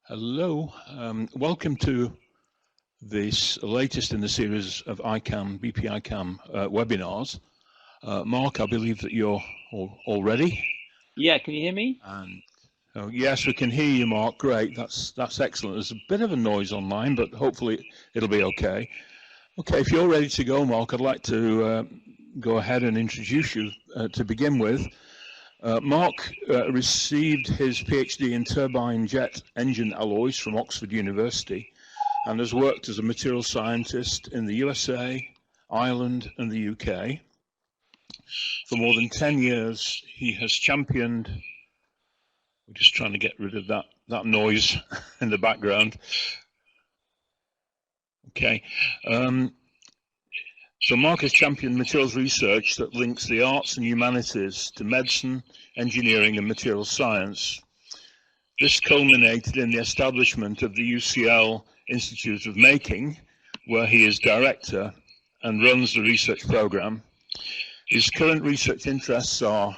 Hello, welcome to this latest in the series of BP-ICAM webinars. Mark, I believe that you're all ready. Yeah, can you hear me? And yes, we can hear you, Mark. Great, that's excellent. There's a bit of a noise online, but hopefully it'll be okay. Okay, if you're ready to go, Mark, I'd like to go ahead and introduce you to begin with. Mark received his PhD in turbine jet engine alloys from Oxford University and has worked as a material scientist in the USA, Ireland and the UK. For more than 10 years, he has championed, we're just trying to get rid of that noise in the background. Okay. So Mark has championed materials research that links the arts and humanities to medicine, engineering and material science. This culminated in the establishment of the UCL Institute of Making, where he is director and runs the research program. His current research interests are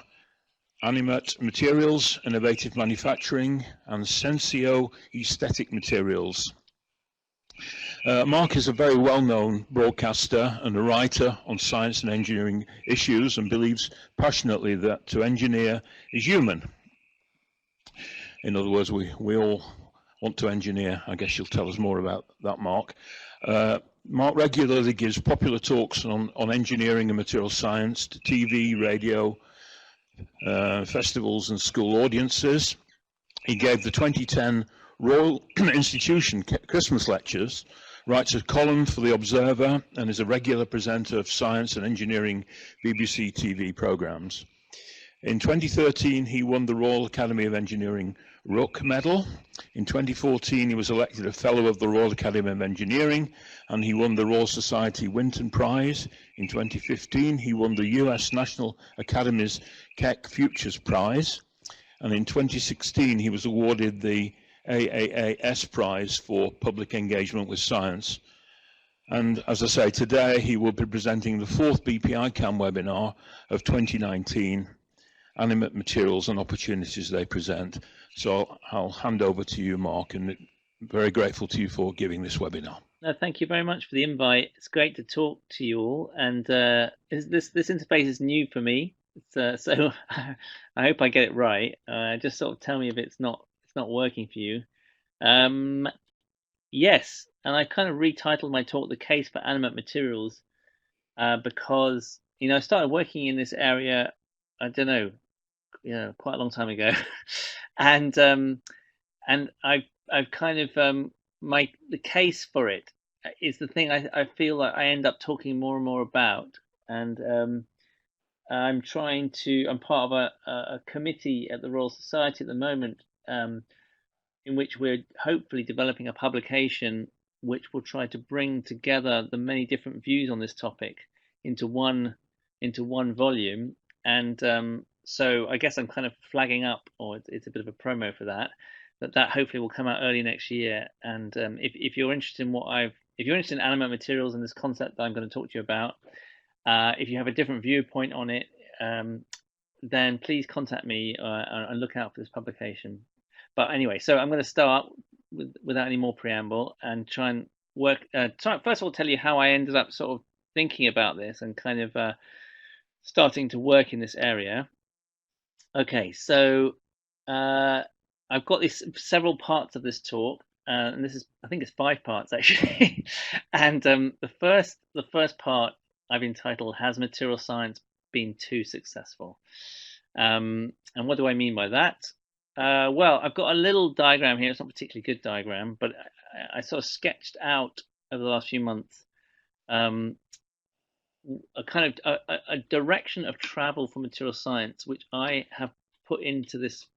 animate materials, innovative manufacturing, and sensio-aesthetic materials. Mark is a very well-known broadcaster and a writer on science and engineering issues and believes passionately that to engineer is human. In other words, we all want to engineer. I guess you'll tell us more about that, Mark. Mark regularly gives popular talks on engineering and material science to TV, radio, festivals and school audiences. He gave the 2010 Royal Institution Christmas lectures, writes a column for The Observer, and is a regular presenter of science and engineering BBC TV programmes. In 2013, he won the Royal Academy of Engineering Rook Medal. In 2014, he was elected a Fellow of the Royal Academy of Engineering, and he won the Royal Society Winton Prize. In 2015, he won the US National Academy's Keck Futures Prize. And in 2016, he was awarded the AAAS Prize for Public Engagement with Science. And as I say, today he will be presenting the fourth BP-ICAM webinar of 2019, Animate Materials and Opportunities They Present. So I'll hand over to you, Mark, and very grateful to you for giving this webinar. No, thank you very much for the invite. It's great to talk to you all, and this interface is new for me. So I hope I get it right. Just sort of tell me if it's not working for you. Yes, and I kind of retitled my talk "The Case for Animate Materials" because I started working in this area. I don't know, quite a long time ago, and I've kind of the case for it is the thing I feel like I end up talking more and more about, and I'm part of a committee at the Royal Society at the moment, in which we're hopefully developing a publication which will try to bring together the many different views on this topic into one volume. And so I guess I'm kind of flagging up, or it's a bit of a promo for that hopefully will come out early next year. And if you're interested in if you're interested in animate materials and this concept that I'm going to talk to you about, if you have a different viewpoint on it, then please contact me and look out for this publication. But anyway, so I'm going to start without any more preamble and try and first of all, tell you how I ended up sort of thinking about this and kind of starting to work in this area. Okay, so I've got several parts of this talk, and I think it's 5 parts actually. And the first part I've entitled "Has Material Science Been Too Successful?" And what do I mean by that? Well, I've got a little diagram here. It's not a particularly good diagram, but I sort of sketched out over the last few months a kind of a direction of travel for material science, which I have put into this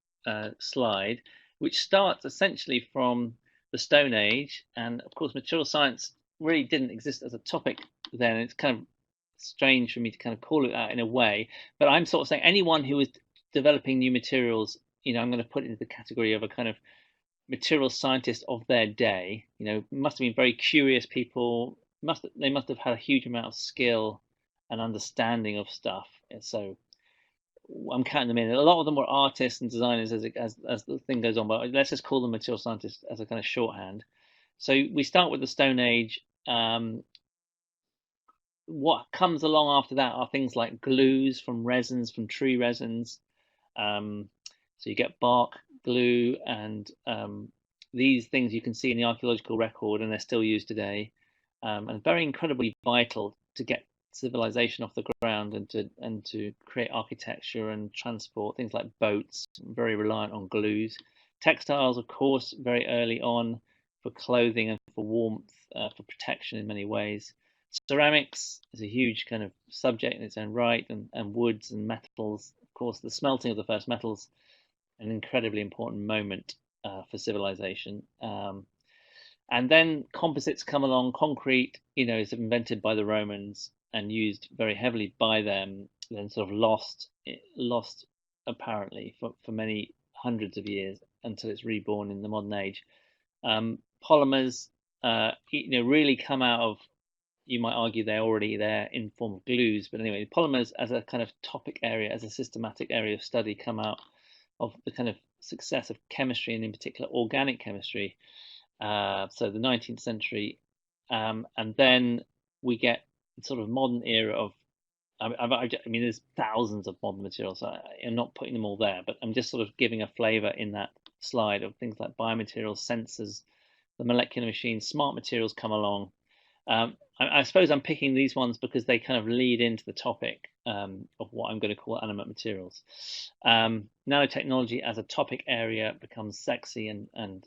slide, which starts essentially from the Stone Age. And of course, material science really didn't exist as a topic then. It's kind of strange for me to kind of call it out in a way, but I'm sort of saying anyone who is developing new materials, I'm going to put into the category of a kind of material scientist of their day. Must have been very curious people. They must have had a huge amount of skill and understanding of stuff. And so I'm counting them in. A lot of them were artists and designers as the thing goes on, but let's just call them material scientists as a kind of shorthand. So we start with the Stone Age. What comes along after that are things like glues from resins, from tree resins. So you get bark glue, and these things you can see in the archaeological record, and they're still used today, and very incredibly vital to get civilization off the ground and to create architecture and transport. Things like boats, very reliant on glues. Textiles, of course, very early on for clothing and for warmth, for protection in many ways. Ceramics is a huge kind of subject in its own right, and woods and metals. Of course, the smelting of the first metals, an incredibly important moment for civilization. And then composites come along. Concrete, is invented by the Romans and used very heavily by them, then sort of lost apparently for many hundreds of years until it's reborn in the modern age. Polymers, really come out of, you might argue they're already there in form of glues, but anyway, polymers as a kind of topic area, as a systematic area of study, come out of the kind of success of chemistry, and in particular organic chemistry. So the 19th century, and then we get sort of modern era of, I mean, there's thousands of modern materials. So I'm not putting them all there, but I'm just sort of giving a flavor in that slide of things like biomaterials, sensors, the molecular machines, smart materials come along. I suppose I'm picking these ones because they kind of lead into the topic of what I'm going to call animate materials. Nanotechnology as a topic area becomes sexy, and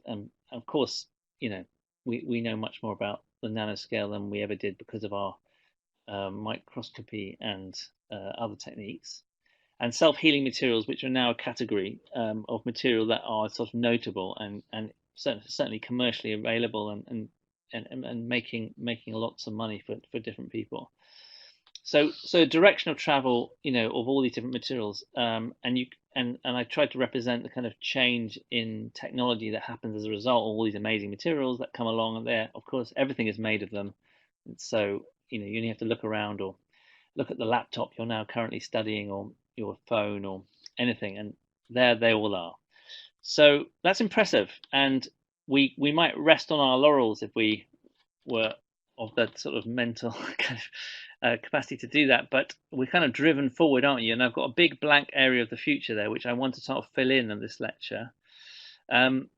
of course, we know much more about the nanoscale than we ever did because of our microscopy and other techniques. And self-healing materials, which are now a category of material that are sort of notable and certainly commercially available and making lots of money for different people. So direction of travel, of all these different materials, and I tried to represent the kind of change in technology that happens as a result of all these amazing materials that come along. And there, of course, everything is made of them. And so you only have to look around or look at the laptop you're now currently studying, or your phone, or anything, and there they all are. So that's impressive, and we might rest on our laurels if we were of that sort of mental kind of capacity to do that, but we're kind of driven forward, aren't you? And I've got a big blank area of the future there, which I want to sort of fill in this lecture. But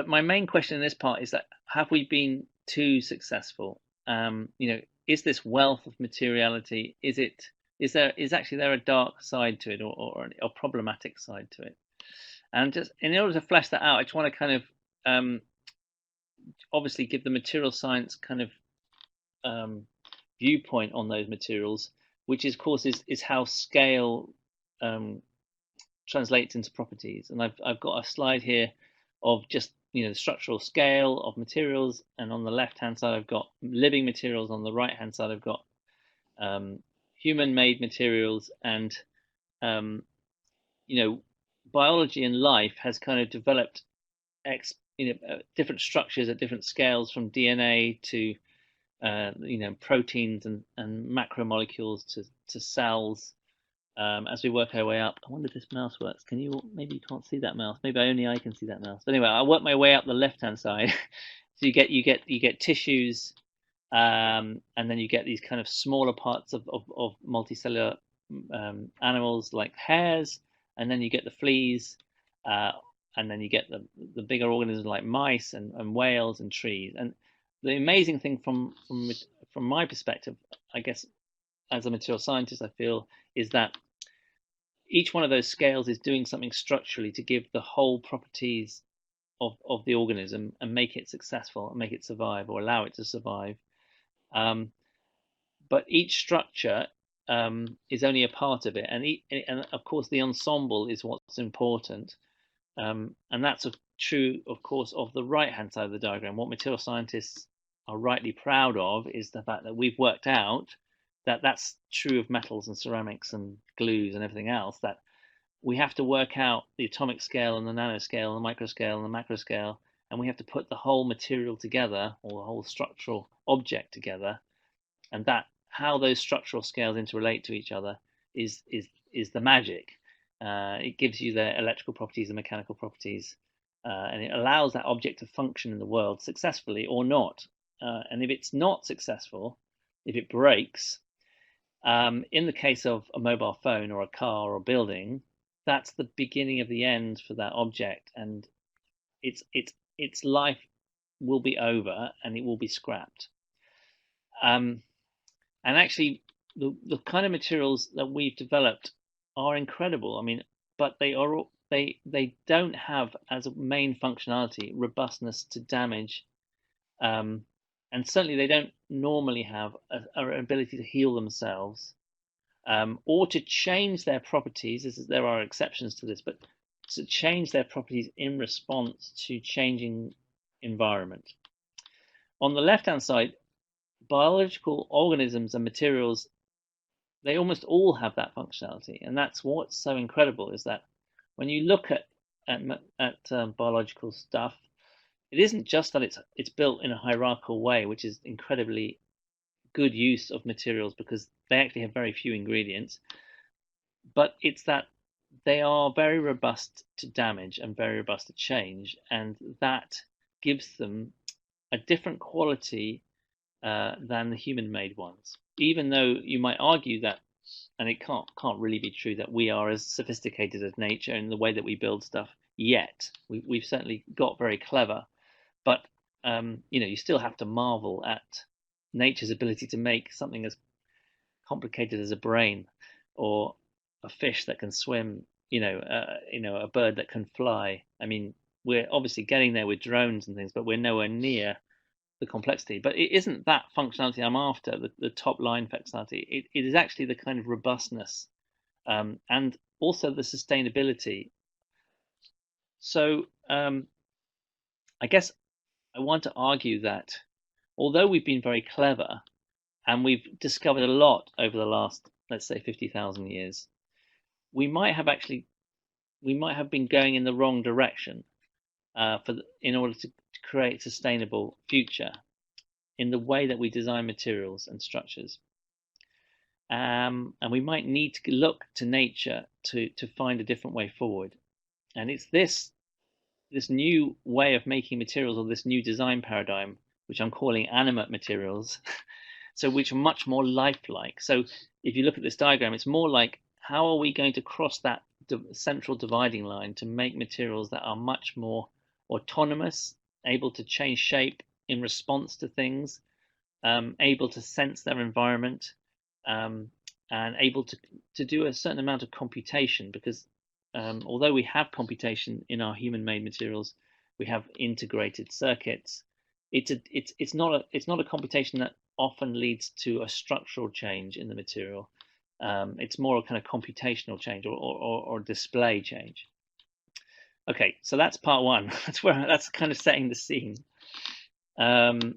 my main question in this part is that, have we been too successful? Is this wealth of materiality, is actually there a dark side to it, or a problematic side to it? And just in order to flesh that out, I just want to kind of obviously give the material science kind of viewpoint on those materials, which of course is how scale translates into properties. And I've got a slide here of just the structural scale of materials, and on the left hand side I've got living materials, on the right hand side I've got human-made materials. And biology and life has kind of developed different structures at different scales, from DNA to proteins and macromolecules to cells, as we work our way up. I wonder if this mouse works. Maybe you can't see that mouse. Maybe only I can see that mouse. But anyway, I work my way up the left hand side. So you get tissues, and then you get these kind of smaller parts of multicellular animals like hairs, and then you get the fleas, and then you get the bigger organisms like mice and whales and trees. And the amazing thing from my perspective, I guess, as a material scientist, I feel, is that each one of those scales is doing something structurally to give the whole properties of the organism and make it successful and make it survive, or allow it to survive. But each structure is only a part of it, and of course the ensemble is what's important. And that's true, of course, of the right-hand side of the diagram. What material scientists are rightly proud of is the fact that we've worked out that that's true of metals and ceramics and glues and everything else, that we have to work out the atomic scale and the nanoscale and the microscale and the macroscale, and we have to put the whole material together, or the whole structural object together, and that how those structural scales interrelate to each other is the magic. It gives you the electrical properties, the mechanical properties, and it allows that object to function in the world successfully or not. And if it's not successful, if it breaks, in the case of a mobile phone or a car or a building, that's the beginning of the end for that object, and its life will be over and it will be scrapped. And actually, the kind of materials that we've developed are incredible. I mean, but they don't have as a main functionality robustness to damage, and certainly they don't normally have an ability to heal themselves, or to change their properties. There are exceptions to this, but to change their properties in response to changing environment. On the left-hand side, biological organisms and materials, they almost all have that functionality, and that's what's so incredible, is that when you look at biological stuff, it isn't just that it's built in a hierarchical way, which is incredibly good use of materials because they actually have very few ingredients, but it's that they are very robust to damage and very robust to change, and that gives them a different quality than the human-made ones. Even though you might argue that, and it can't really be true, that we are as sophisticated as nature in the way that we build stuff yet. We've certainly got very clever, but you still have to marvel at nature's ability to make something as complicated as a brain, or a fish that can swim, a bird that can fly. I mean, we're obviously getting there with drones and things, but we're nowhere near the complexity. But it isn't that functionality I'm after, the top line functionality. It is actually the kind of robustness, and also the sustainability. So I guess I want to argue that although we've been very clever and we've discovered a lot over the last, let's say, 50,000 years, we might have been going in the wrong direction in order to create a sustainable future in the way that we design materials and structures. And we might need to look to nature to find a different way forward. And it's this new way of making materials, or this new design paradigm, which I'm calling animate materials, so which are much more lifelike. So if you look at this diagram, it's more like, how are we going to cross that central dividing line to make materials that are much more autonomous, able to change shape in response to things, able to sense their environment, and able to do a certain amount of computation, because although we have computation in our human-made materials, we have integrated circuits. It's not a computation that often leads to a structural change in the material. It's more a kind of computational change or display change. Okay, so that's part one. That's kind of setting the scene. Part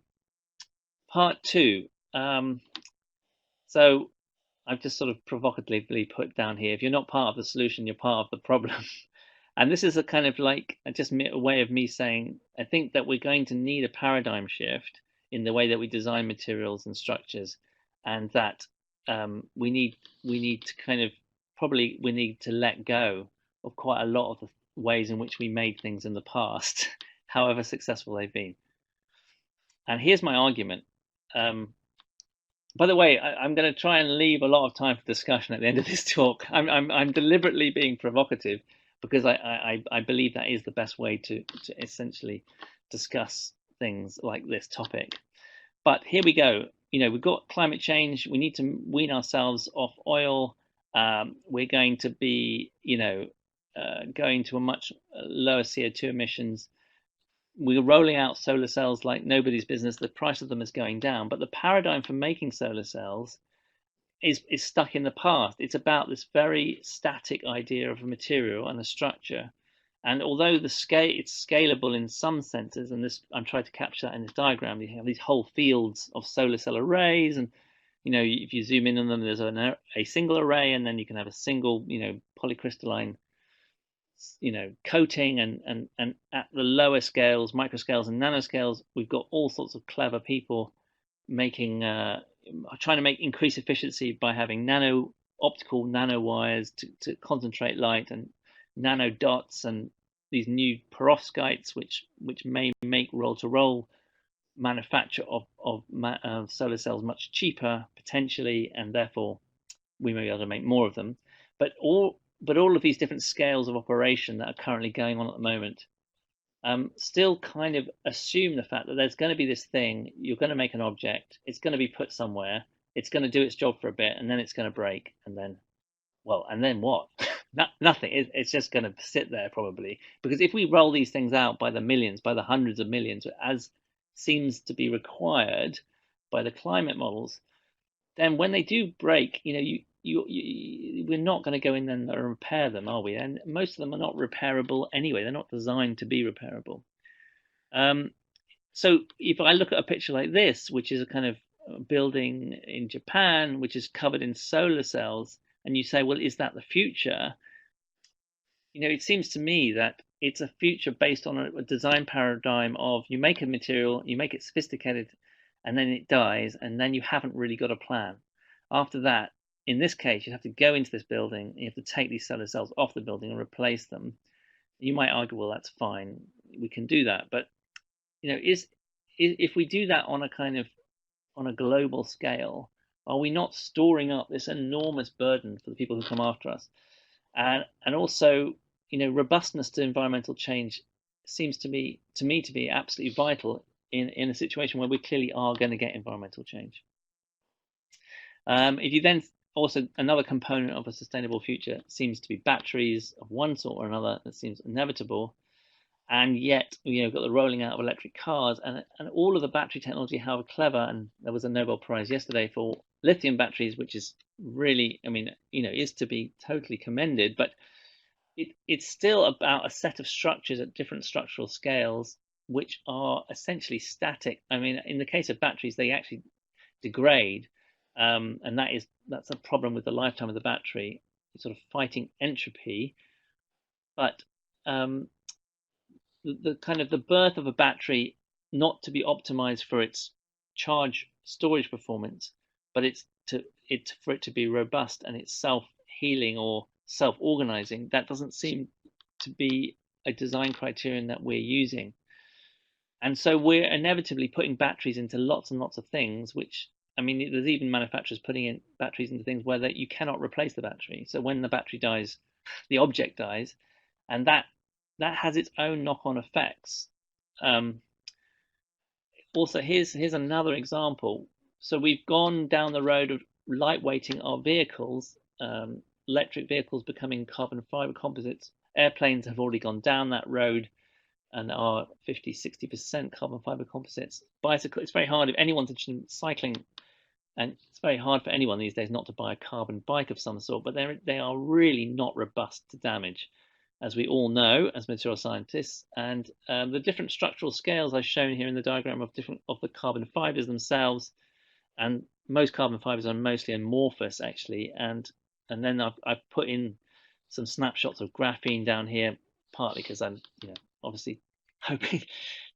two. So I've just sort of provocatively put down here, if you're not part of the solution, you're part of the problem. And this is a kind of like just a way of me saying, I think that we're going to need a paradigm shift in the way that we design materials and structures, and that we need to kind of we need to let go of quite a lot of the ways in which we made things in the past, however successful they've been. And here's my argument. By the way, I'm going to try and leave a lot of time for discussion at the end of this talk. I'm deliberately being provocative because I believe that is the best way to essentially discuss things like this topic. But here we go. We've got climate change. We need to wean ourselves off oil. We're going to be, going to a much lower CO2 emissions. We're rolling out solar cells like nobody's business. The price of them is going down, but the paradigm for making solar cells is stuck in the past. It's about this very static idea of a material and a structure. And although it's scalable in some senses, and I'm trying to capture that in this diagram, you have these whole fields of solar cell arrays, and if you zoom in on them, there's a single array, and then you can have a single polycrystalline coating, and at the lower scales, microscales and nanoscales, we've got all sorts of clever people trying to increase efficiency by having nano optical nanowires to concentrate light, and nano dots, and these new perovskites, which may make roll-to-roll manufacture of solar cells much cheaper potentially, and therefore we may be able to make more of them. But all of these different scales of operation that are currently going on at the moment still kind of assume the fact that there's going to be this thing, you're going to make an object, it's going to be put somewhere, it's going to do its job for a bit, and then it's going to break, and then, well, and then what? Nothing. It's just going to sit there probably, because if we roll these things out by the millions, by the hundreds of millions, as seems to be required by the climate models, then when they do break, we're not going to go in and repair them, are we? And most of them are not repairable anyway. They're not designed to be repairable. So if I look at a picture like this, which is a kind of building in Japan, which is covered in solar cells, and you say, well, is that the future? It seems to me that it's a future based on a design paradigm of you make a material, you make it sophisticated, and then it dies, and then you haven't really got a plan. After that, in this case, you have to go into this building, and you have to take these solar cells off the building and replace them. You might argue, well, that's fine, we can do that, but if we do that on a global scale, are we not storing up this enormous burden for the people who come after us? And also, robustness to environmental change seems to me to be absolutely vital in a situation where we clearly are going to get environmental change. If you then also, another component of a sustainable future seems to be batteries of one sort or another. That seems inevitable. And yet, we've got the rolling out of electric cars, and all of the battery technology, however clever, and there was a Nobel Prize yesterday for lithium batteries, which is really, is to be totally commended, but it's still about a set of structures at different structural scales, which are essentially static. In the case of batteries, they actually degrade, and that's a problem with the lifetime of the battery. It's sort of fighting entropy, but the birth of a battery, not to be optimized for its charge storage performance, but for it to be robust and it's self-healing or self-organizing, that doesn't seem to be a design criterion that we're using. And so we're inevitably putting batteries into lots and lots of things, which, there's even manufacturers putting in batteries into things where you cannot replace the battery. So when the battery dies, the object dies, and that has its own knock-on effects. Also, here's another example. So we've gone down the road of lightweighting our vehicles, electric vehicles becoming carbon fiber composites. Airplanes have already gone down that road and are 50-60% carbon fiber composites. Bicycle, it's very hard if anyone's interested in cycling, and it's very hard for anyone these days not to buy a carbon bike of some sort, but they are really not robust to damage, as we all know as material scientists. And the different structural scales I've shown here in the diagram of the carbon fibers themselves, and most carbon fibers are mostly amorphous actually, and then I've put in some snapshots of graphene down here, partly because I'm obviously hoping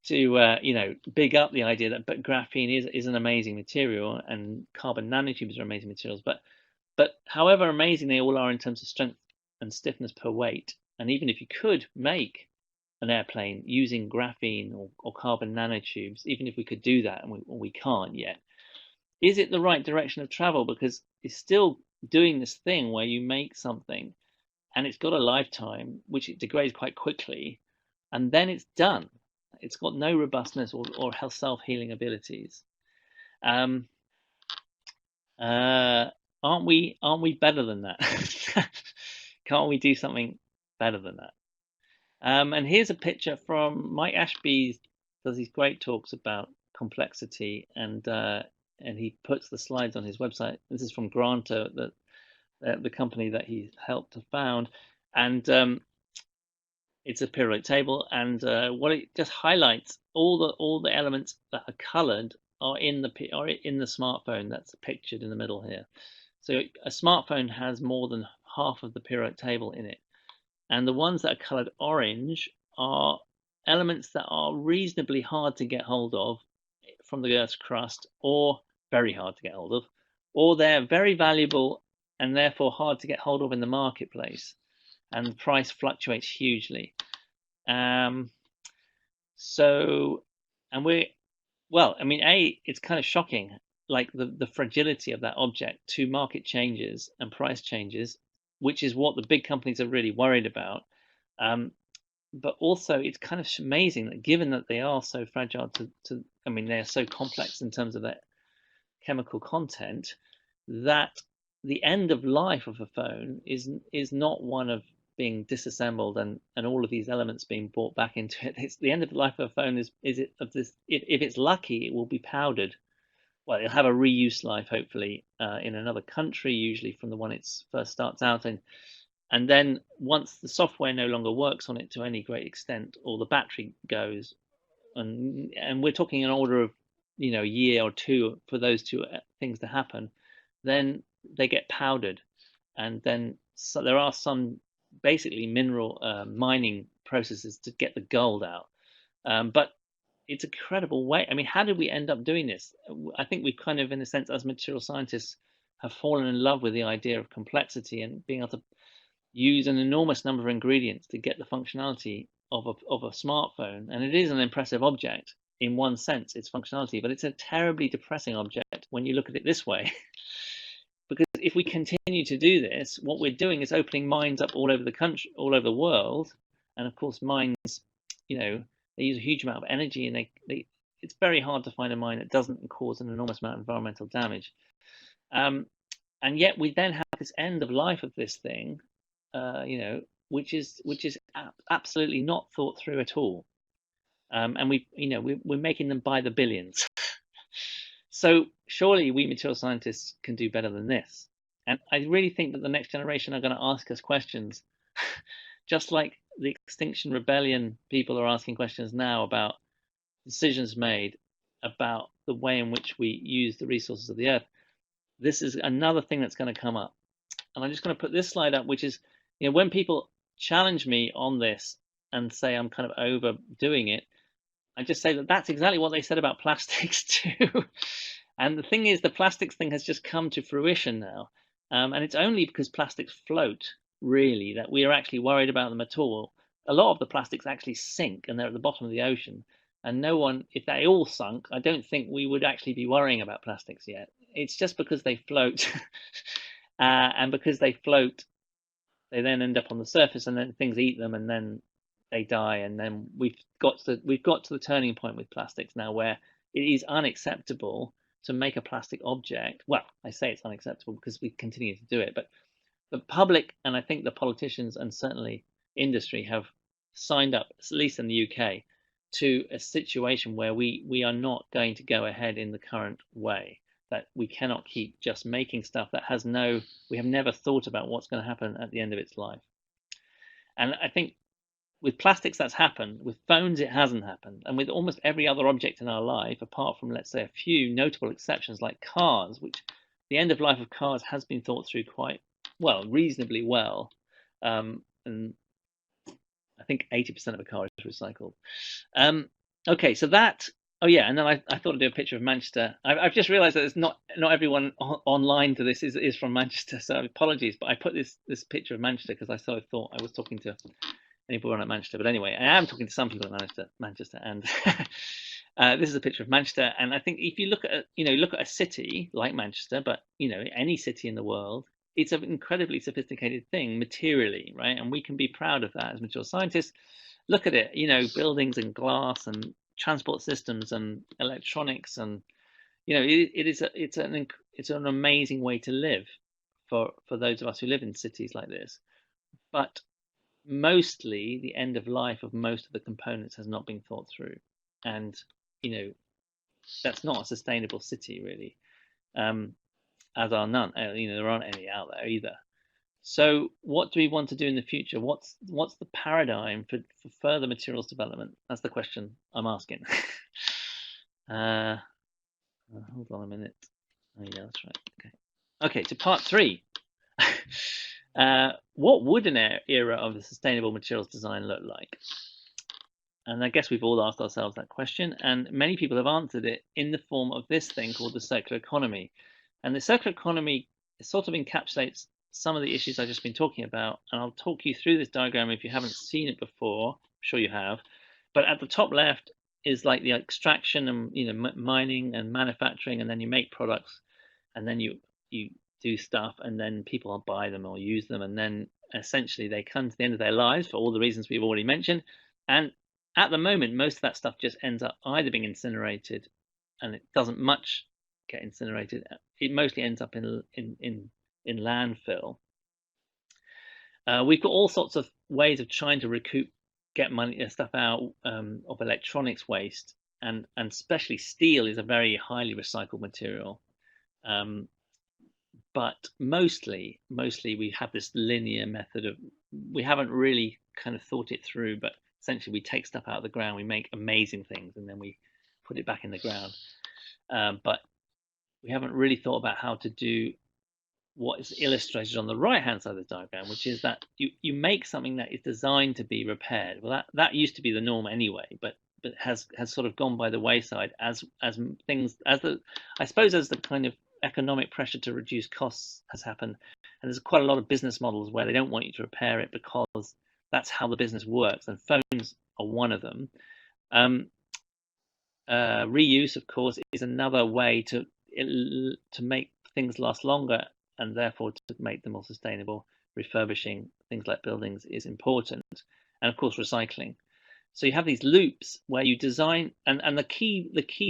to big up the idea that graphene is an amazing material, and carbon nanotubes are amazing materials, but however amazing they all are in terms of strength and stiffness per weight, and even if you could make an airplane using graphene or carbon nanotubes, even if we could do that, and we can't yet, is it the right direction of travel? Because it's still doing this thing where you make something and it's got a lifetime, which it degrades quite quickly, and then it's done. It's got no robustness or self-healing abilities. Aren't we better than that? Can't we do something better than that? And here's a picture from Mike Ashby. Does these great talks about complexity, and he puts the slides on his website. This is from Granta, the company that he helped to found, and it's a periodic table, and what it just highlights, all the elements that are colored are in the smartphone that's pictured in the middle here. So a smartphone has more than half of the periodic table in it, and the ones that are colored orange are elements that are reasonably hard to get hold of from the Earth's crust, or very hard to get hold of, or they're very valuable and therefore hard to get hold of in the marketplace, and the price fluctuates hugely. So, and well, I mean, it's kind of shocking, like the fragility of that object to market changes and price changes, which is what the big companies are really worried about. But also, it's kind of amazing that given that they are so fragile I mean, they are so complex in terms of their chemical content, that the end of life of a phone is not one of being disassembled and all of these elements being brought back into it. It's the end of life of a phone is it of this. If it's lucky, it will be powdered. Well, it'll have a reuse life, hopefully, in another country, usually from the one it first starts out in. And then once the software no longer works on it to any great extent, or the battery goes, and we're talking an order of, a year or two for those two things to happen, then they get powdered, and then so there are some basically mineral mining processes to get the gold out. But it's a credible way. I mean, how did we end up doing this? I think we kind of, in a sense, as material scientists, have fallen in love with the idea of complexity and being able to use an enormous number of ingredients to get the functionality of a smartphone. And it is an impressive object in one sense, its functionality, but it's a terribly depressing object when you look at it this way. Because if we continue to do this, what we're doing is opening mines up all over the country, all over the world. And of course, mines, they use a huge amount of energy, and it's very hard to find a mine that doesn't cause an enormous amount of environmental damage. And yet we then have this end of life of this thing, which is absolutely not thought through at all. And we're making them by the billions. So surely we material scientists can do better than this. And I really think that the next generation are going to ask us questions, just like the Extinction Rebellion people are asking questions now about decisions made about the way in which we use the resources of the earth. This is another thing that's going to come up. And I'm just going to put this slide up, which is, when people challenge me on this and say I'm kind of overdoing it, I just say that that's exactly what they said about plastics too. And the thing is, the plastics thing has just come to fruition now. And it's only because plastics float, really, that we are actually worried about them at all. A lot of the plastics actually sink, and they're at the bottom of the ocean. And no one, if they all sunk, I don't think we would actually be worrying about plastics yet. It's just because they float. And because they float, they then end up on the surface, and then things eat them, and then they die. And then we've got to the turning point with plastics now, where it is unacceptable to make a plastic object. Well, I say it's unacceptable because we continue to do it, but the public, and I think the politicians, and certainly industry, have signed up, at least in the UK, to a situation where we are not going to go ahead in the current way. That we cannot keep just making stuff that we have never thought about what's going to happen at the end of its life. And I think with plastics that's happened, with phones it hasn't happened, and with almost every other object in our life, apart from, let's say, a few notable exceptions like cars, which the end of life of cars has been thought through quite well, reasonably well, and I think 80% of a car is recycled. Okay, so that. Oh yeah, and then I thought I'd do a picture of Manchester. I've just realised that it's not everyone online to this is from Manchester, so apologies. But I put this picture of Manchester because I thought I was talking to anyone at Manchester. But anyway, I am talking to some people at Manchester, and this is a picture of Manchester. And I think if you look at a city like Manchester, but any city in the world, it's an incredibly sophisticated thing materially, right? And we can be proud of that as material scientists. Look at it, buildings and glass and transport systems and electronics, and it's an amazing way to live for those of us who live in cities like this. But mostly the end of life of most of the components has not been thought through, and that's not a sustainable city really, as are none. There aren't any out there either. So what do we want to do in the future? What's the paradigm for further materials development? That's the question I'm asking. Hold on a minute. Oh yeah, that's right. Okay, so part 3. What would an era of the sustainable materials design look like? And I guess we've all asked ourselves that question, and many people have answered it in the form of this thing called the circular economy. And the circular economy sort of encapsulates some of the issues I've just been talking about, and I'll talk you through this diagram if you haven't seen it before. I'm sure you have. But at the top left is like the extraction and mining and manufacturing, and then you make products, and then you do stuff, and then people will buy them or use them, and then essentially they come to the end of their lives for all the reasons we've already mentioned. And at the moment, most of that stuff just ends up either being incinerated, and it doesn't much get incinerated. It mostly ends up in landfill. We've got all sorts of ways of trying to get money stuff out of electronics waste, and especially steel is a very highly recycled material. But mostly we have this linear method of, we haven't really kind of thought it through, but essentially we take stuff out of the ground, we make amazing things, and then we put it back in the ground. But we haven't really thought about how to do what is illustrated on the right hand side of the diagram, which is that you make something that is designed to be repaired. Well, that used to be the norm anyway, but has sort of gone by the wayside as the kind of economic pressure to reduce costs has happened. And there's quite a lot of business models where they don't want you to repair it because that's how the business works, and phones are one of them. Reuse, of course, is another way to make things last longer, and therefore to make them more sustainable. Refurbishing things like buildings is important, and of course recycling. So you have these loops where you design, and the key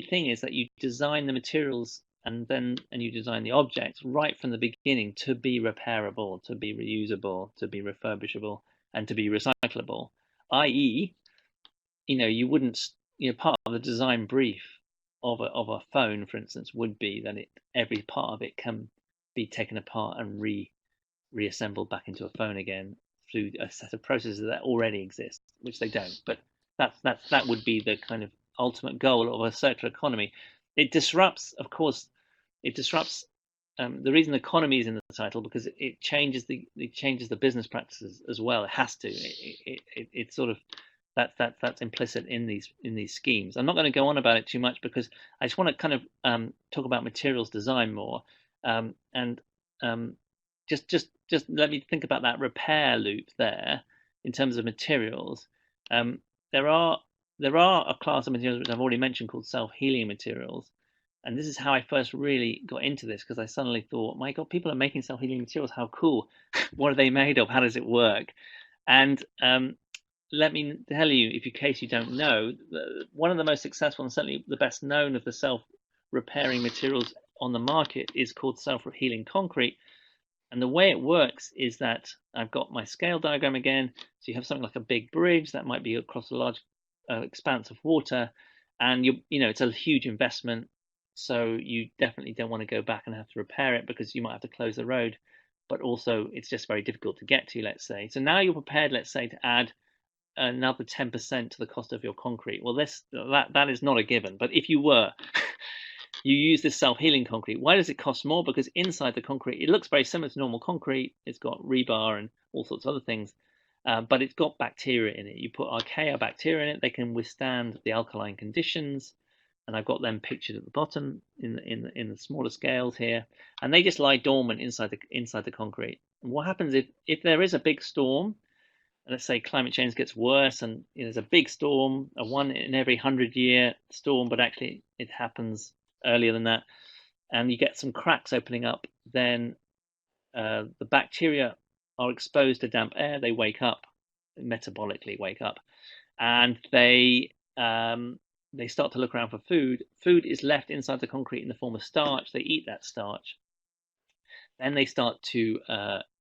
thing is that you design the materials and you design the objects right from the beginning to be repairable, to be reusable, to be refurbishable, and to be recyclable. I.e., you wouldn't, part of the design brief of a phone, for instance, would be that every part of it can be taken apart and reassembled back into a phone again through a set of processes that already exist, which they don't. But that would be the kind of ultimate goal of a circular economy. It disrupts, of course, the reason economy is in the title, because it changes the business practices as well. It has to. It's sort of that's implicit in these schemes. I'm not going to go on about it too much because I just want to kind of talk about materials design more, and just let me think about that repair loop there in terms of materials. There are a class of materials which I've already mentioned called self-healing materials, and this is how I first really got into this, because I suddenly thought, my God, people are making self-healing materials. How cool! What are they made of? How does it work? And let me tell you, in case you don't know, one of the most successful and certainly the best known of the self-repairing materials on the market is called SelfHealing Concrete. And the way it works is that I've got my scale diagram again. So you have something like a big bridge that might be across a large expanse of water, and it's a huge investment. So you definitely don't want to go back and have to repair it, because you might have to close the road, but also it's just very difficult to get to, let's say. So now you're prepared, let's say, to add another 10% to the cost of your concrete. Well, that is not a given, but if you were, you use this self-healing concrete. Why does it cost more? Because inside the concrete, it looks very similar to normal concrete. It's got rebar and all sorts of other things, but it's got bacteria in it. You put archaea bacteria in it. They can withstand the alkaline conditions, and I've got them pictured at the bottom in the smaller scales here, and they just lie dormant inside the concrete. And what happens if there is a big storm? Let's say climate change gets worse, and there's a big storm, a 1 in every 100-year storm, but actually it happens earlier than that, and you get some cracks opening up, then the bacteria are exposed to damp air. They wake up, metabolically wake up, and they start to look around for food. Food is left inside the concrete in the form of starch. They eat that starch. Then they start to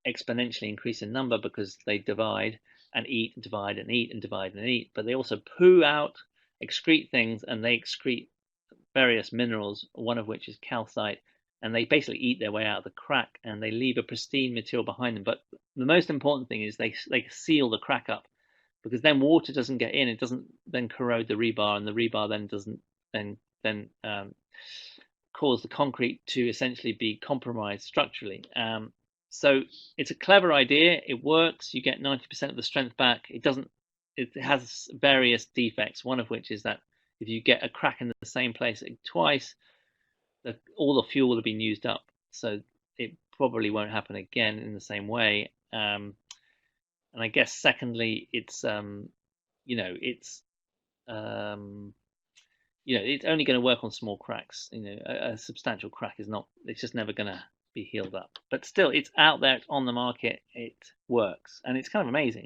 exponentially increase in number, because they divide and eat and divide and eat and divide and eat. But they also poo out, excrete things, and they excrete various minerals, one of which is calcite, and they basically eat their way out of the crack, and they leave a pristine material behind them. But the most important thing is they seal the crack up, because then water doesn't get in. It doesn't then corrode the rebar, and the rebar then doesn't cause the concrete to essentially be compromised structurally. So it's a clever idea. It works. You get 90% of the strength back. It has various defects, one of which is that if you get a crack in the same place twice, all the fuel will have been used up. So it probably won't happen again in the same way. And I guess secondly, it's it's it's only going to work on small cracks. A substantial crack is not. It's just never going to be healed up. But still, it's out there, it's on the market, it works, and it's kind of amazing.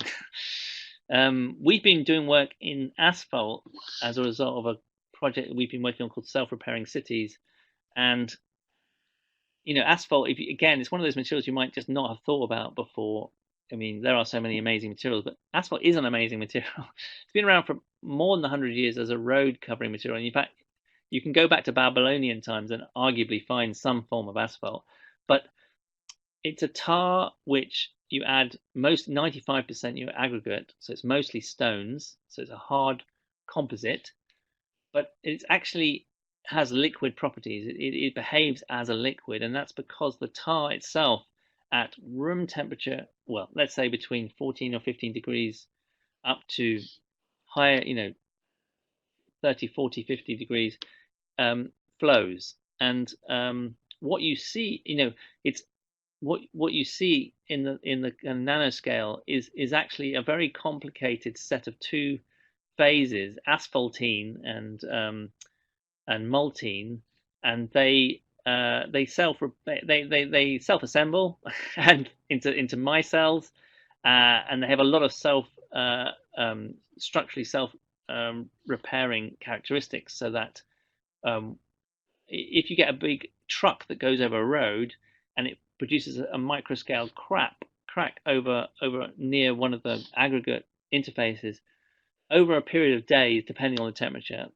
We've been doing work in Asphalt as a result of a project we've been working on called Self-Repairing Cities, and Asphalt, again, it's one of those materials you might just not have thought about before. I mean, there are so many amazing materials, but asphalt is an amazing material. It's been around for more than 100 years as a road covering material. And in fact, you can go back to Babylonian times and arguably find some form of asphalt. But it's a tar which you add 95% your aggregate, so it's mostly stones, so it's a hard composite, but it's actually has liquid properties. It behaves as a liquid, and that's because the tar itself at room temperature, well, let's say between 14 or 15 degrees up to higher, 30, 40, 50 degrees, flows. And what you see, it's what you see in the nanoscale is actually a very complicated set of two phases, asphaltene and maltene, and they self-assemble and into micelles, and they have a lot of structurally self repairing characteristics, so that if you get a big truck that goes over a road and it produces a microscale crack over near one of the aggregate interfaces, over a period of days, depending on the temperature,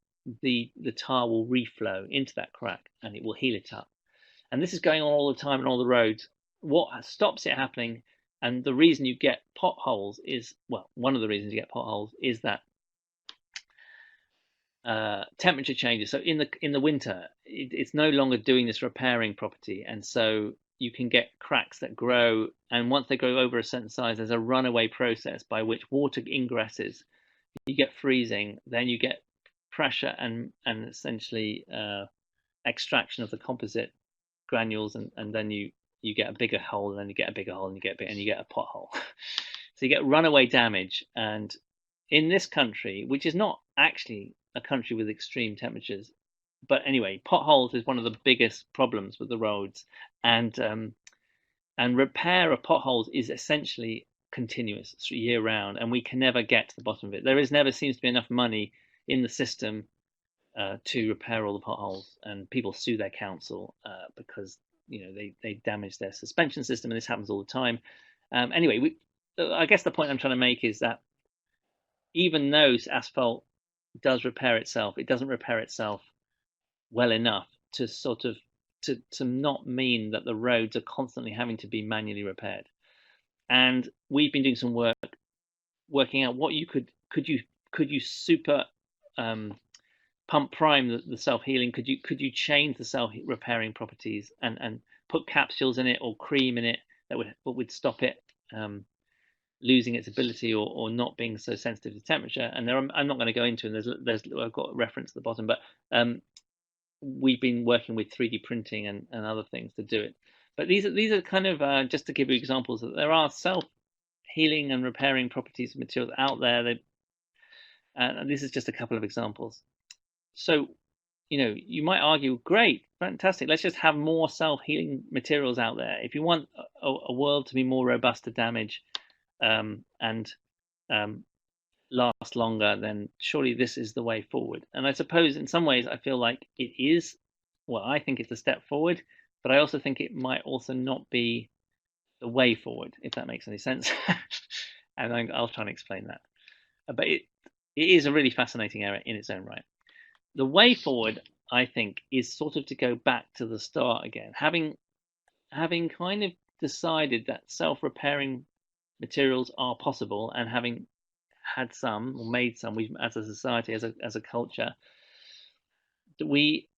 the tar will reflow into that crack and it will heal it up. And this is going on all the time on all the roads. What stops it happening, and the reason you get potholes is, well, one of the reasons you get potholes is that temperature changes. So in the winter, it's no longer doing this repairing property, and so you can get cracks that grow, and once they grow over a certain size, there's a runaway process by which water ingresses. You get freezing, then you get pressure and essentially extraction of the composite granules, and then you get a bigger hole, and then you get a bigger hole, and you get a pothole. So you get runaway damage. And in this country, which is not actually a country with extreme temperatures, but anyway, potholes is one of the biggest problems with the roads, and repair of potholes is essentially continuous year round, and we can never get to the bottom of it. There never seems to be enough money in the system to repair all the potholes, and people sue their council because they damage their suspension system, and this happens all the time. Anyway, I guess the point I'm trying to make is that even though asphalt does repair itself, it doesn't repair itself well enough to sort of to not mean that the roads are constantly having to be manually repaired. And we've been doing some work working out what you could you super pump prime the self-healing. Could you change the self-repairing properties and put capsules in it or cream in it that would stop it losing its ability or not being so sensitive to temperature? And I'm not going to go into it. I've got a reference at the bottom, but we've been working with 3D printing and other things to do it. But these are kind of just to give you examples that there are self-healing and repairing properties of materials out there. And this is just a couple of examples. So, you might argue, great, fantastic, let's just have more self-healing materials out there. If you want a world to be more robust to damage and last longer, then surely this is the way forward. And I suppose in some ways I feel like it is. Well, I think it's a step forward, but I also think it might also not be the way forward, if that makes any sense. And I'll try and explain that. But it is a really fascinating area in its own right. The way forward, I think, is sort of to go back to the start again, having kind of decided that self-repairing materials are possible, and having had some or made some, we as a society, as a culture, that we,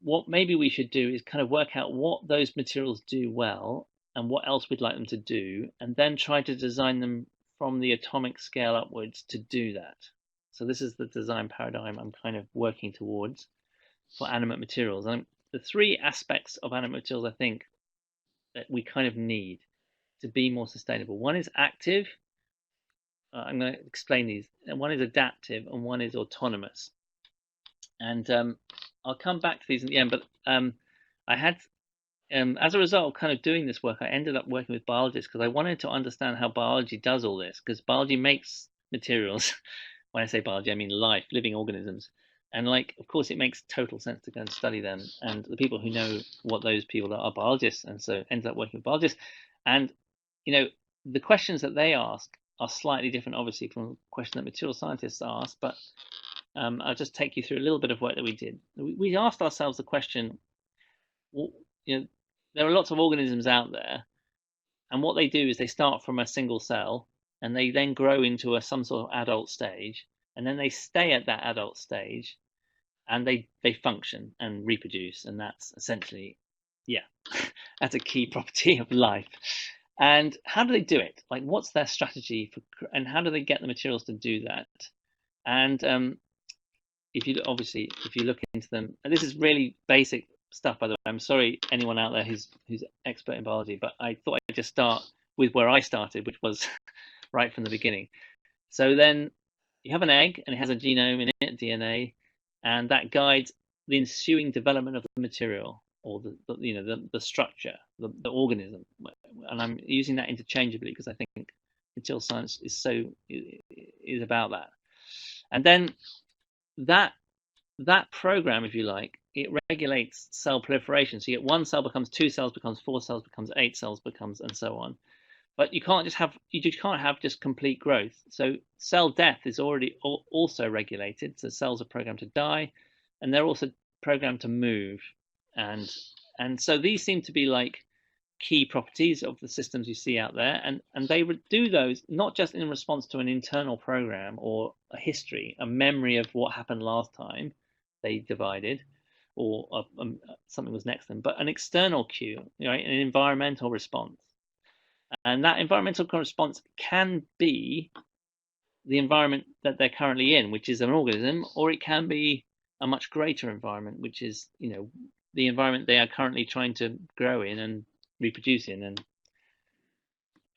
what maybe we should do is kind of work out what those materials do well and what else we'd like them to do, and then try to design them from the atomic scale upwards to do that. So this is the design paradigm I'm kind of working towards for animate materials. And the three aspects of animate materials, I think, that we kind of need to be more sustainable. One is active. I'm going to explain these. And one is adaptive, and one is autonomous. And I'll come back to these in the end. But I had, as a result of kind of doing this work, I ended up working with biologists because I wanted to understand how biology does all this. Because biology makes materials. When I say biology, I mean life, living organisms. And like, of course, it makes total sense to go and study them. And the people who know what those people are biologists, and so ends up working with biologists. And the questions that they ask are slightly different, obviously, from the question that material scientists ask. But I'll just take you through a little bit of work that we did. We asked ourselves the question: there are lots of organisms out there, and what they do is they start from a single cell, and they then grow into some sort of adult stage, and then they stay at that adult stage, and they function and reproduce, and that's essentially, that's a key property of life. And how do they do it? Like, what's their strategy and how do they get the materials to do that? And if you look into them, and this is really basic stuff, by the way. I'm sorry, anyone out there who's expert in biology, but I thought I'd just start with where I started, which was right from the beginning. So then you have an egg, and it has a genome in it, DNA, and that guides the ensuing development of the material, or the structure, the organism. And I'm using that interchangeably because I think material science is about that. And then that program, if you like, it regulates cell proliferation. So you get one cell becomes 2 cells, becomes 4 cells, becomes 8 cells, becomes, and so on. But you can't have just complete growth. So cell death is already also regulated. So cells are programmed to die, and they're also programmed to move. And so these seem to be like key properties of the systems you see out there, and they would do those not just in response to an internal program or a history, a memory of what happened last time they divided, or something was next to them, but an external cue, an environmental response. And that environmental response can be the environment that they're currently in, which is an organism, or it can be a much greater environment, which is the environment they are currently trying to grow in and reproduce in. And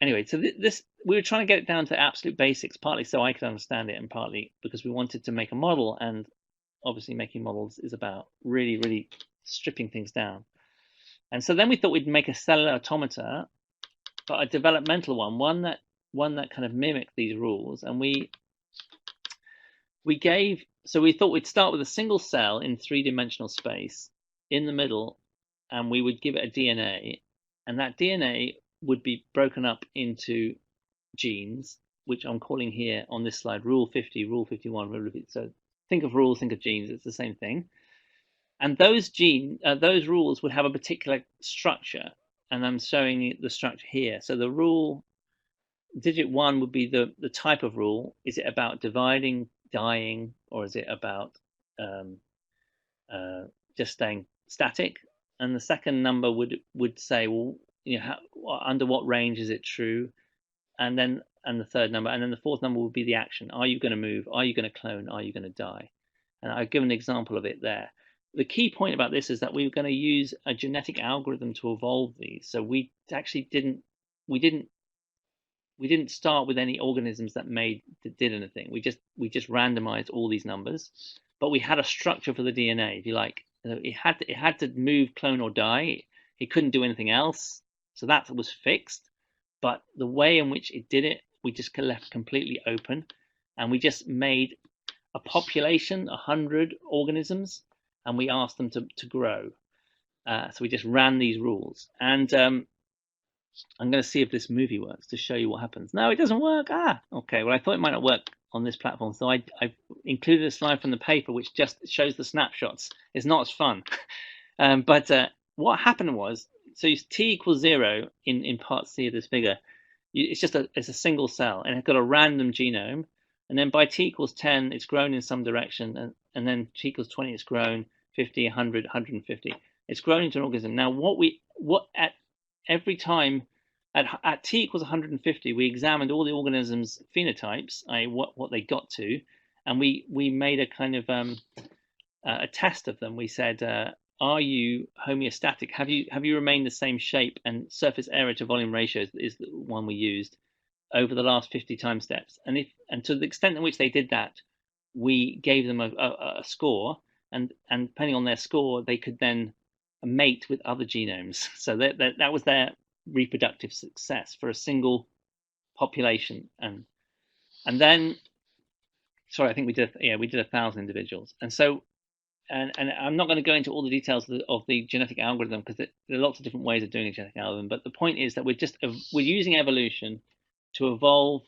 anyway, so this we were trying to get it down to absolute basics, partly so I could understand it, and partly because we wanted to make a model. And obviously making models is about really, really stripping things down. And so then we thought we'd make a cellular automata, but a developmental one that kind of mimicked these rules. And we thought we'd start with a single cell in 3-dimensional space in the middle, and we would give it a DNA, and that DNA would be broken up into genes, which I'm calling here on this slide Rule 50, Rule 51, Rule 50. So think of rules, think of genes, it's the same thing. And those rules would have a particular structure, and I'm showing the structure here. So the rule, digit 1 would be the type of rule. Is it about dividing, dying, or is it about just staying static? And the second number would say, well, under what range is it true? And the third number, and then the fourth number would be the action. Are you going to move? Are you going to clone? Are you going to die? And I've given an example of it there. The key point about this is that we were going to use a genetic algorithm to evolve these. So we actually didn't start with any organisms that did anything. We just randomized all these numbers, but we had a structure for the DNA, if you like. It had to move, clone, or die. It couldn't do anything else. So that was fixed. But the way in which it did it, we just left completely open, and we just made a population, 100 organisms, and we asked them to grow. So we just ran these rules. And I'm going to see if this movie works to show you what happens. No, it doesn't work. Okay. Well, I thought it might not work on this platform, so I've included a slide from the paper which just shows the snapshots. It's not as fun. But what happened was, so t equals 0 in part C of this figure. It's a single cell, and it's got a random genome. And then by t equals 10, it's grown in some direction, and then t equals 20, it's grown 50, 100, 150. It's grown into an organism. Now, every time at t equals 150, we examined all the organisms' phenotypes, i.e., what they got to, and we made a kind of a test of them. We said, are you homeostatic? Have you remained the same shape? And surface area to volume ratio is the one we used over the last 50 time steps. And to the extent in which they did that, we gave them a score, and depending on their score, they could then mate with other genomes. So that was their reproductive success for a single population. And then, sorry, I think we did 1,000 individuals. And so, and I'm not going to go into all the details of the genetic algorithm, because there are lots of different ways of doing a genetic algorithm. But the point is that we're using evolution to evolve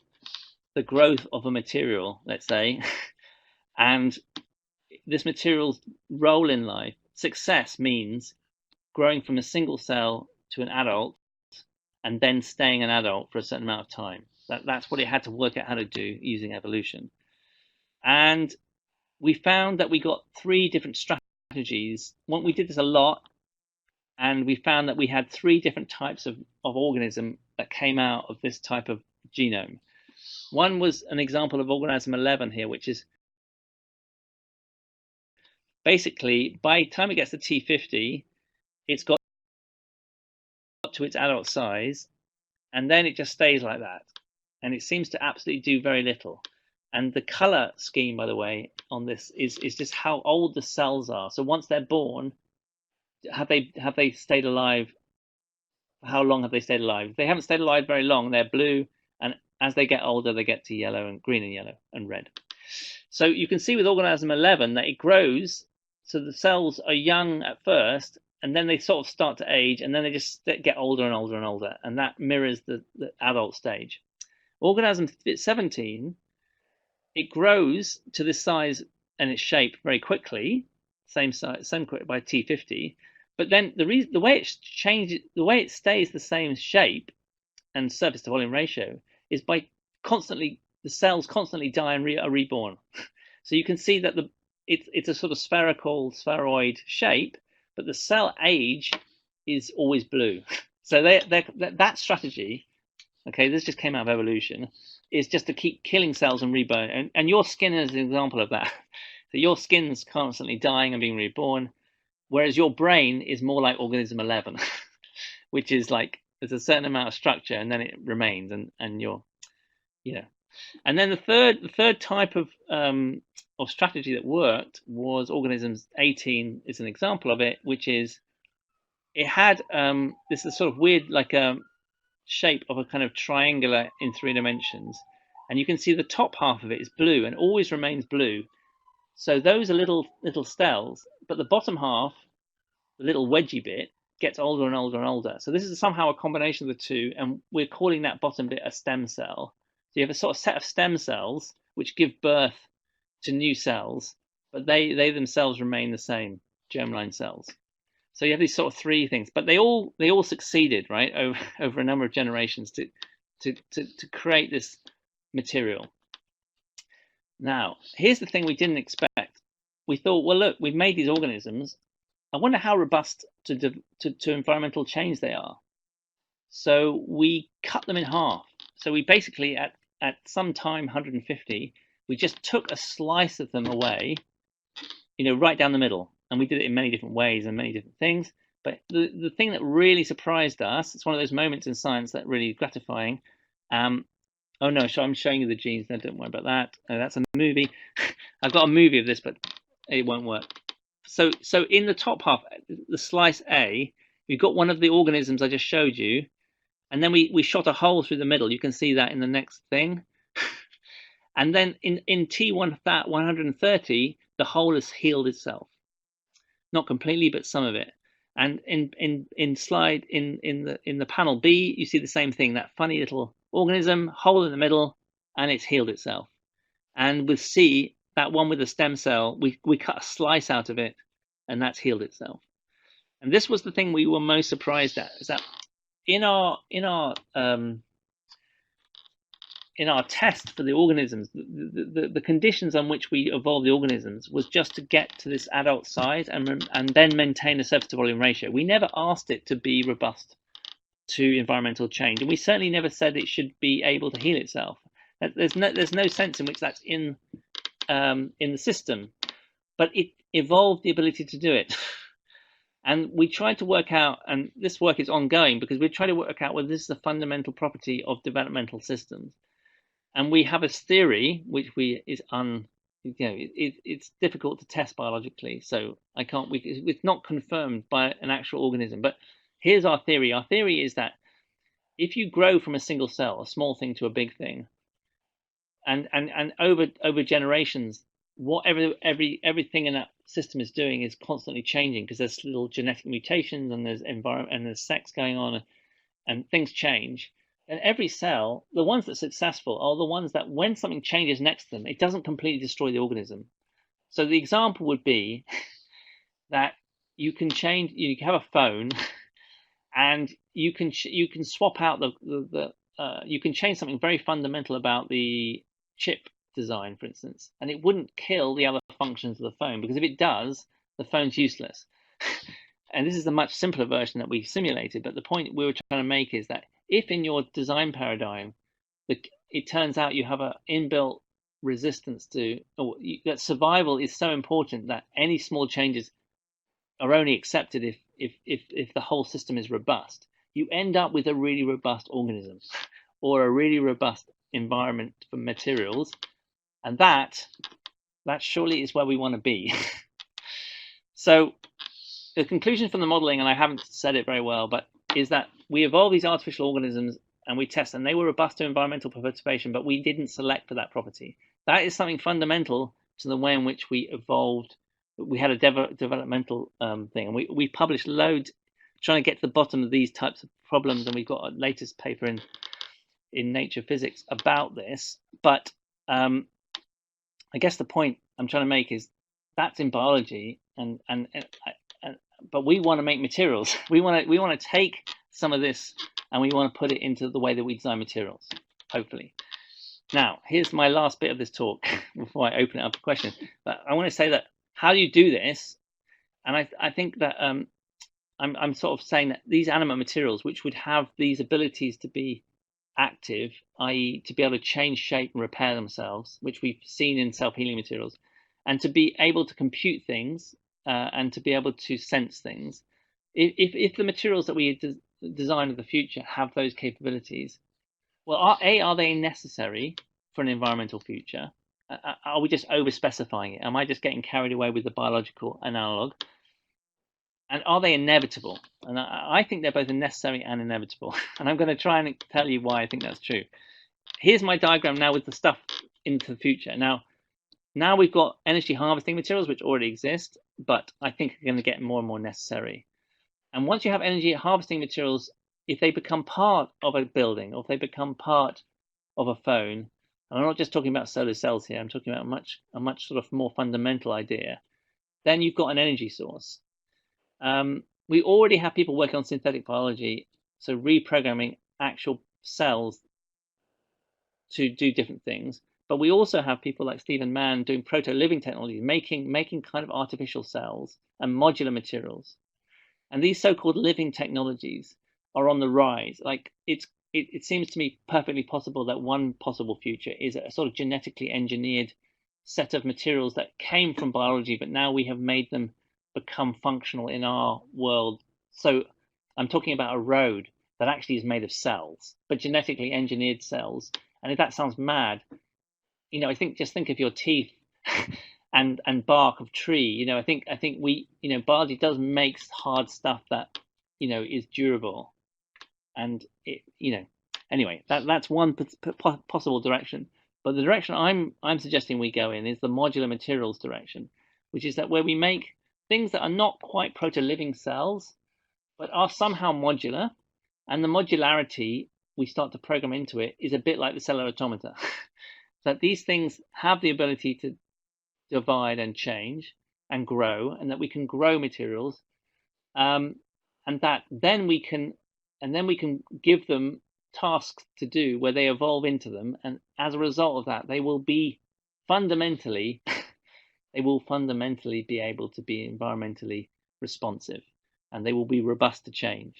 the growth of a material, let's say, and this material's role in life. Success means growing from a single cell to an adult, and then staying an adult for a certain amount of time. That's what it had to work out how to do using evolution. And we found that we got 3 different strategies. We did this a lot, and we found that we had 3 different types of organism that came out of this type of genome. One was an example of organism 11 here, which is basically, by the time it gets to T50, it's got to its adult size, and then it just stays like that. And it seems to absolutely do very little. And the color scheme, by the way, on this is just how old the cells are. So once they're born, have they stayed alive? How long have they stayed alive? If they haven't stayed alive very long, they're blue, and as they get older, they get to yellow and green and yellow and red. So you can see with organism 11 that it grows. So the cells are young at first, and then they sort of start to age, and then they just get older and older and older, and that mirrors the adult stage. Organism 17, it grows to this size and its shape very quickly, same size, same by T50. But then the way it changes, the way it stays the same shape and surface to volume ratio is by the cells constantly die and are reborn. So you can see that it's a sort of spheroid shape, but the cell age is always blue. So that strategy, okay, this just came out of evolution, is just to keep killing cells and reborn. And your skin is an example of that. So your skin's constantly dying and being reborn, whereas your brain is more like organism 11, which is like there's a certain amount of structure and then it remains, and you're, And then the third type of strategy that worked was organisms 18 is an example of it, which is it had this is sort of weird, like a shape of a kind of triangular in 3 dimensions, and you can see the top half of it is blue and always remains blue. So those are little cells, but the bottom half, the little wedgy bit, gets older and older and older. So this is somehow a combination of the two, and we're calling that bottom bit a stem cell. So you have a sort of set of stem cells which give birth to new cells, but they themselves remain the same, germline cells. So you have these sort of 3 things, but they all succeeded, right, over a number of generations to create this material. Now, here's the thing we didn't expect. We thought, well, look, we've made these organisms. I wonder how robust to environmental change they are. So we cut them in half. So we basically, at some time, 150, we just took a slice of them away, right down the middle. And we did it in many different ways and many different things. But the thing that really surprised us, it's one of those moments in science that really is gratifying. Oh no, so I'm showing you the genes. No, don't worry about that. That's a movie. I've got a movie of this, but it won't work. So in the top half, the slice A, we've got one of the organisms I just showed you, and then we shot a hole through the middle. You can see that in the next thing. And then in T130, the hole has healed itself. Not completely, but some of it. And in the panel B, you see the same thing, that funny little organism, hole in the middle, and it's healed itself. And with C, that one with the stem cell, we cut a slice out of it, and that's healed itself. And this was the thing we were most surprised at, is that in our test for the organisms, the conditions on which we evolved the organisms was just to get to this adult size and then maintain a surface to volume ratio. We never asked it to be robust to environmental change, and we certainly never said it should be able to heal itself. There's no sense in which that's in the system, but it evolved the ability to do it. And we tried to work out, and this work is ongoing because we try to work out whether this is a fundamental property of developmental systems. And we have a theory which it's difficult to test biologically, so it's not confirmed by an actual organism. But here's our theory. Our theory is that if you grow from a single cell, a small thing to a big thing, and over generations, everything in that system is doing is constantly changing because there's little genetic mutations and there's environment and there's sex going on and things change. And every cell, the ones that are successful are the ones that when something changes next to them, it doesn't completely destroy the organism. So the example would be that you can have a phone and you can swap out you can change something very fundamental about the chip design, for instance, and it wouldn't kill the other functions of the phone, because if it does, the phone's useless. And this is a much simpler version that we simulated, but the point we were trying to make is that if in your design paradigm, it turns out you have an inbuilt resistance to, that survival is so important that any small changes are only accepted if the whole system is robust, you end up with a really robust organism or a really robust environment for materials. And that surely is where we want to be. So the conclusion from the modeling, and I haven't said it very well, but is that we evolve these artificial organisms and we test, and they were robust to environmental perturbation, but we didn't select for that property. That is something fundamental to the way in which we evolved. We had a developmental thing, and we published loads trying to get to the bottom of these types of problems, and we've got a latest paper in Nature Physics about this. But I guess the point I'm trying to make is that's in biology, but we want to make materials. We want to take some of this and we want to put it into the way that we design materials, hopefully. Now, here's my last bit of this talk before I open it up for questions. But I want to say that how do you do this? And I think that I'm sort of saying that these animate materials, which would have these abilities to be active, i.e. to be able to change shape and repair themselves, which we've seen in self-healing materials, and to be able to compute things and to be able to sense things. If the materials that we design of the future have those capabilities, well, are they necessary for an environmental future? Are we just over-specifying it? Am I just getting carried away with the biological analog? And are they inevitable? And I think they're both necessary and inevitable. And I'm going to try and tell you why I think that's true. Here's my diagram now with the stuff into the future. Now we've got energy harvesting materials, which already exist, but I think are going to get more and more necessary. And once you have energy harvesting materials, if they become part of a building, or if they become part of a phone, and I'm not just talking about solar cells here, I'm talking about a much sort of more fundamental idea, then you've got an energy source. We already have people working on synthetic biology, so reprogramming actual cells to do different things. But we also have people like Stephen Mann doing proto-living technology, making kind of artificial cells and modular materials. And these so-called living technologies are on the rise. Like it seems to me perfectly possible that one possible future is a sort of genetically engineered set of materials that came from biology, but now we have made them become functional in our world. So I'm talking about a road that actually is made of cells, but genetically engineered cells. And if that sounds mad, just think of your teeth and bark of tree. I think we, biology does make hard stuff that, is durable. And anyway, that's one possible direction. But the direction I'm suggesting we go in is the modular materials direction, which is that where we make things that are not quite proto-living cells, but are somehow modular, and the modularity we start to program into it is a bit like the cellular automata. That these things have the ability to divide and change and grow, and that we can grow materials, and that then we can give them tasks to do where they evolve into them, and as a result of that, they will fundamentally be able to be environmentally responsive, and they will be robust to change.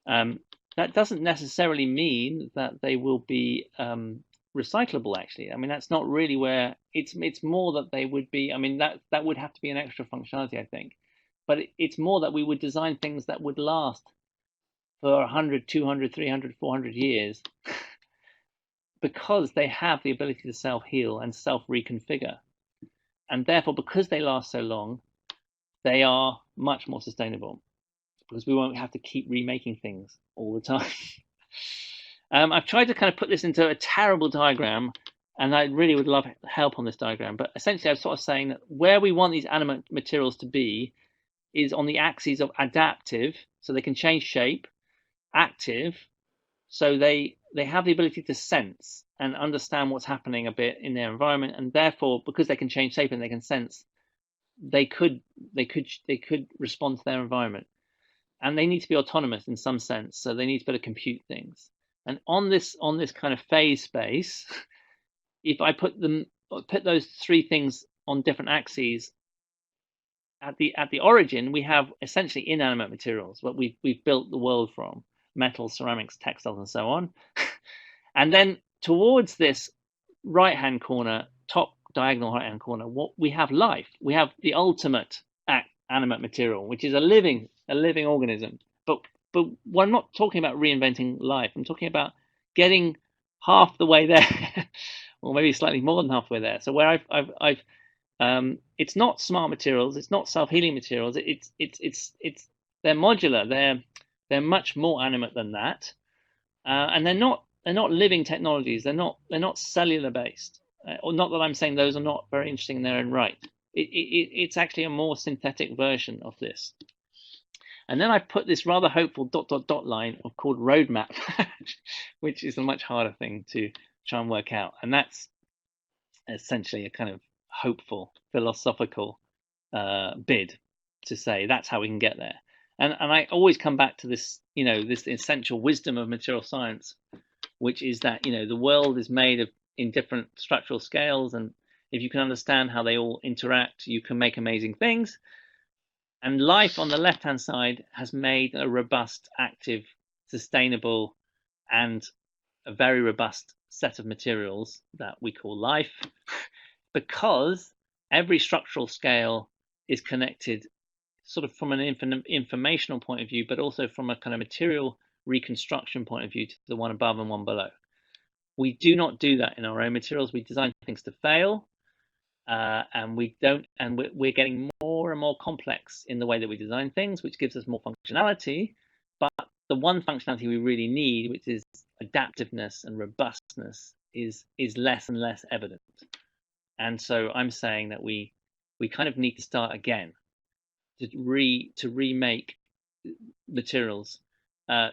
That doesn't necessarily mean that they will be recyclable, actually. I mean, that's not really where it's more that they would be. I mean, that would have to be an extra functionality, I think. but it's more that we would design things that would last for 100, 200, 300, 400 years because they have the ability to self-heal and self-reconfigure. And therefore, because they last so long, they are much more sustainable because we won't have to keep remaking things all the time. I've tried to kind of put this into a terrible diagram, and I really would love help on this diagram. But essentially, I'm sort of saying that where we want these animate materials to be is on the axes of adaptive, so they can change shape, active, so they have the ability to sense and understand what's happening a bit in their environment, and therefore, because they can change shape and they can sense, they could respond to their environment. And they need to be autonomous in some sense, so they need to be able to compute things. And on this kind of phase space, if I put those three things on different axes, at the origin, we have essentially inanimate materials, what we've built the world from: metals, ceramics, textiles, and so on. And then towards this right-hand corner, top diagonal right-hand corner, what we have life. We have the ultimate animate material, which is a living organism. But I'm not talking about reinventing life. I'm talking about getting half the way there, or maybe slightly more than halfway there. So where I've it's not smart materials, it's not self-healing materials. It's they're modular. They're much more animate than that, and they're not living technologies. They're not cellular based. Or not that I'm saying those are not very interesting in their own right. It's actually a more synthetic version of this. And then I put this rather hopeful ... line called roadmap, which is a much harder thing to try and work out. And that's essentially a kind of hopeful philosophical bid to say that's how we can get there. And I always come back to this, this essential wisdom of material science, which is that, the world is made in different structural scales, and if you can understand how they all interact, you can make amazing things. And life on the left-hand side has made a robust, active, sustainable, and a very robust set of materials that we call life, because every structural scale is connected sort of from an informational point of view, but also from a kind of material reconstruction point of view to the one above and one below. We do not do that in our own materials. We design things to fail, and we're getting more and more complex in the way that we design things, which gives us more functionality. But the one functionality we really need, which is adaptiveness and robustness, is less and less evident. And so I'm saying that we kind of need to start again to remake materials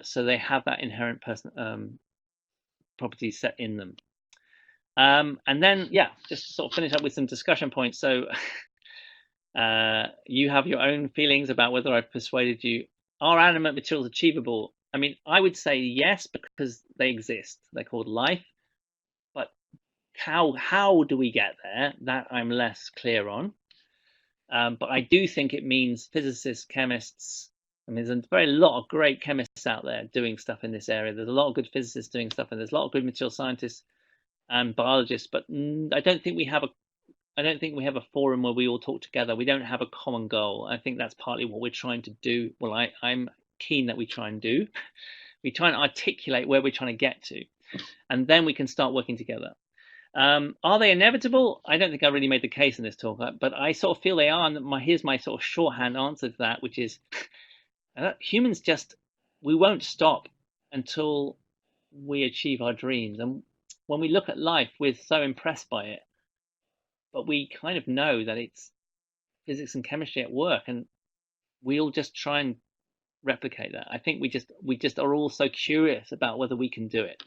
so they have that inherent properties set in them. And then, just to sort of finish up with some discussion points. So you have your own feelings about whether I've persuaded you. Are animate materials achievable? I mean, I would say yes, because they exist. They're called life. But how do we get there? That I'm less clear on. But I do think it means physicists, chemists. I mean, there's a very lot of great chemists out there doing stuff in this area. There's a lot of good physicists doing stuff, and there's a lot of good material scientists and biologists. But I don't think we have a forum where we all talk together. We don't have a common goal. I think that's partly what we're trying to do. Well, I'm keen that we try and do. We try and articulate where we're trying to get to, and then we can start working together. Are they inevitable? I don't think I really made the case in this talk, but I sort of feel they are. And here's my sort of shorthand answer to that, which is humans we won't stop until we achieve our dreams. And when we look at life, we're so impressed by it, but we kind of know that it's physics and chemistry at work, and we'll just try and replicate that. I think we just are all so curious about whether we can do it.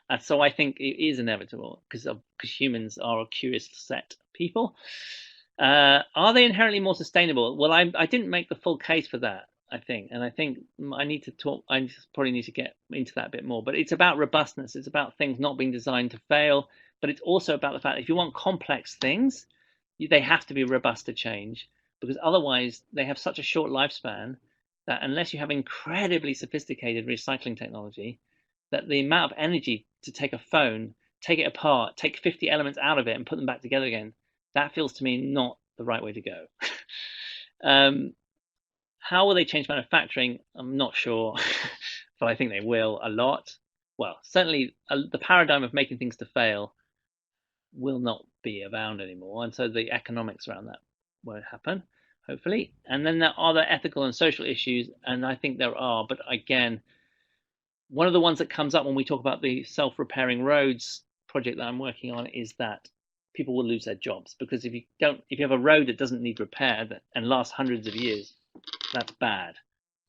And so I think it is inevitable because humans are a curious set of people. Are they inherently more sustainable? Well, I didn't make the full case for that, I think. And I think I need to talk, I probably need to get into that a bit more. But it's about robustness. It's about things not being designed to fail. But it's also about the fact that if you want complex things, they have to be robust to change, because otherwise they have such a short lifespan that unless you have incredibly sophisticated recycling technology, that the amount of energy to take a phone, take it apart, take 50 elements out of it and put them back together again, that feels to me not the right way to go. How will they change manufacturing? I'm not sure, but I think they will a lot. Well, certainly the paradigm of making things to fail will not be around anymore, and so the economics around that won't happen, hopefully. And then there are the ethical and social issues, and I think there are, but again, one of the ones that comes up when we talk about the self-repairing roads project that I'm working on is that people will lose their jobs, because if you have a road that doesn't need repair and lasts hundreds of years, that's bad.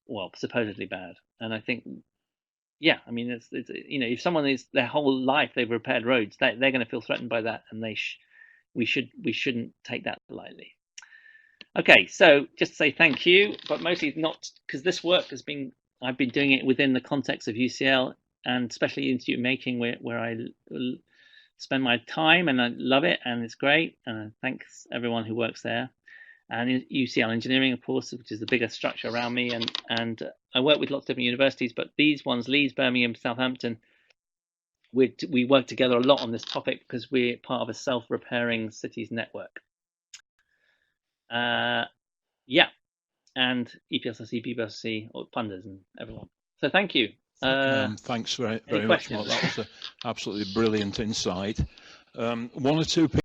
Well, supposedly bad. And I think, yeah, I mean, it's if someone is their whole life they've repaired roads, they're going to feel threatened by that, and we shouldn't take that lightly. Okay, so just to say thank you, but mostly not because this work I've been doing it within the context of UCL and especially Institute of Making, where I spend my time, and I love it, and it's great, and thanks everyone who works there. And UCL Engineering, of course, which is the biggest structure around me, and I work with lots of different universities, but these ones, Leeds, Birmingham, Southampton, we work together a lot on this topic because we're part of a self-repairing cities network. Yeah, and EPSRC, BPSRC, or funders and everyone. So thank you. Thanks very much, Mark. That was an absolutely brilliant insight. One or two people